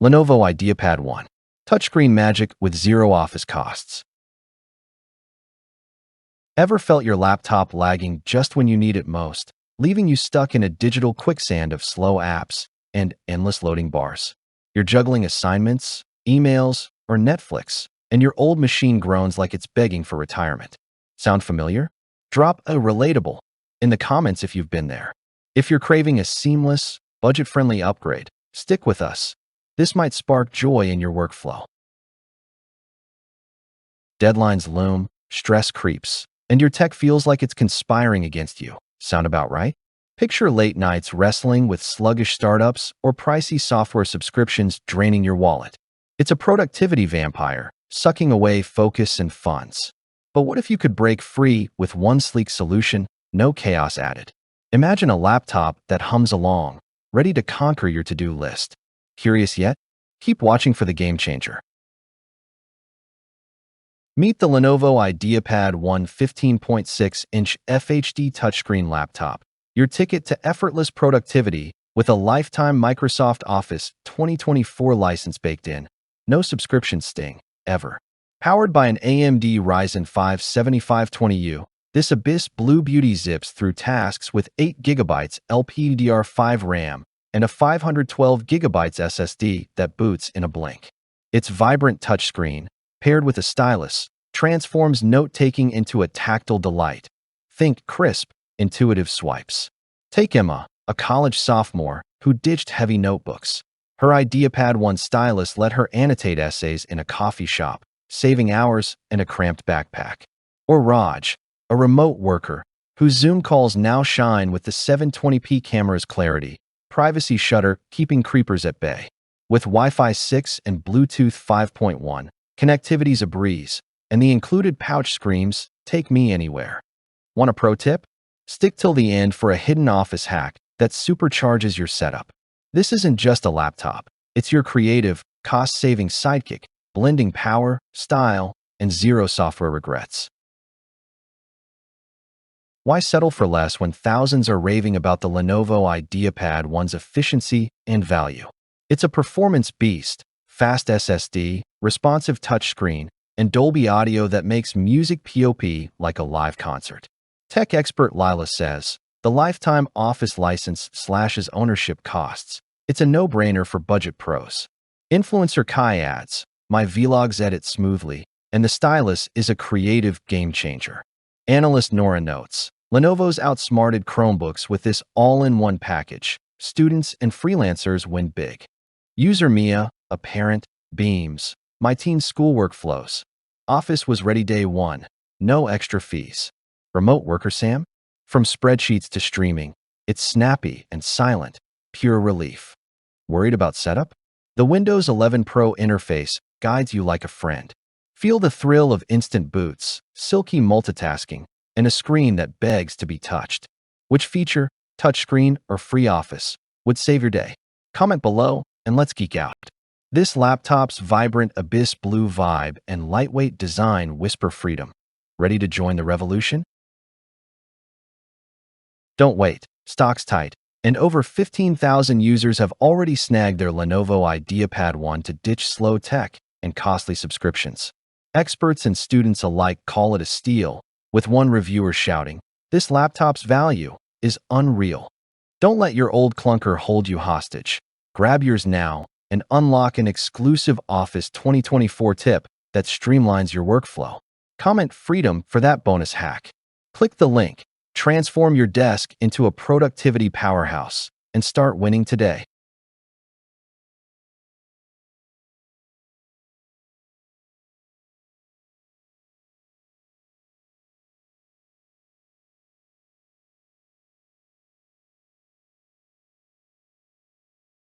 Lenovo Ideapad 1. Touchscreen magic with zero office costs. Ever felt your laptop lagging just when you need it most, leaving you stuck in a digital quicksand of slow apps and endless loading bars? You're juggling assignments, emails, or Netflix, and your old machine groans like it's begging for retirement. Sound familiar? Drop a relatable in the comments if you've been there. If you're craving a seamless, budget-friendly upgrade, stick with us. This might spark joy in your workflow. Deadlines loom, stress creeps, and your tech feels like it's conspiring against you. Sound about right? Picture late nights wrestling with sluggish startups or pricey software subscriptions draining your wallet. It's a productivity vampire, sucking away focus and funds. But what if you could break free with one sleek solution, no chaos added? Imagine a laptop that hums along, ready to conquer your to-do list. Curious yet? Keep watching for the game changer. Meet the Lenovo Ideapad 1 15.6-inch FHD touchscreen laptop, your ticket to effortless productivity with a lifetime Microsoft Office 2024 license baked in. No subscription sting, ever. Powered by an AMD Ryzen 5 7520U, this Abyss Blue Beauty zips through tasks with 8 GB LPDDR5 RAM and a 512 GB SSD that boots in a blink. Its vibrant touchscreen, paired with a stylus, transforms note-taking into a tactile delight. Think crisp, intuitive swipes. Take Emma, a college sophomore who ditched heavy notebooks. Her Ideapad 1 stylus let her annotate essays in a coffee shop, saving hours and a cramped backpack. Or Raj, a remote worker whose Zoom calls now shine with the 720p camera's clarity, privacy shutter keeping creepers at bay. With Wi-Fi 6 and Bluetooth 5.1, connectivity's a breeze, and the included pouch screams, "Take me anywhere." Want a pro tip? Stick till the end for a hidden office hack that supercharges your setup. This isn't just a laptop. It's your creative, cost-saving sidekick, blending power, style, and zero software regrets. Why settle for less when thousands are raving about the Lenovo Ideapad 1's efficiency and value? It's a performance beast, fast SSD, responsive touchscreen, and Dolby audio that makes music pop like a live concert. Tech expert Lila says, the lifetime Office license slashes ownership costs. It's a no-brainer for budget pros. Influencer Kai adds, my vlogs edit smoothly, and the stylus is a creative game changer. Analyst Nora notes, Lenovo's outsmarted Chromebooks with this all-in-one package. Students and freelancers win big. User Mia, a parent, beams, my teen's schoolwork flows. Office was ready day one, no extra fees. Remote worker Sam? From spreadsheets to streaming, it's snappy and silent, pure relief. Worried about setup? The Windows 11 Pro interface guides you like a friend. Feel the thrill of instant boots, silky multitasking, and a screen that begs to be touched. Which feature, touchscreen or free Office, would save your day? Comment below and let's geek out. This laptop's vibrant Abyss Blue vibe and lightweight design whisper freedom. Ready to join the revolution? Don't wait, stock's tight, and over 15,000 users have already snagged their Lenovo Ideapad 1 to ditch slow tech and costly subscriptions. Experts and students alike call it a steal, with one reviewer shouting, "This laptop's value is unreal." Don't let your old clunker hold you hostage. Grab yours now and unlock an exclusive Office 2024 tip that streamlines your workflow. Comment freedom for that bonus hack. Click the link, transform your desk into a productivity powerhouse, and start winning today.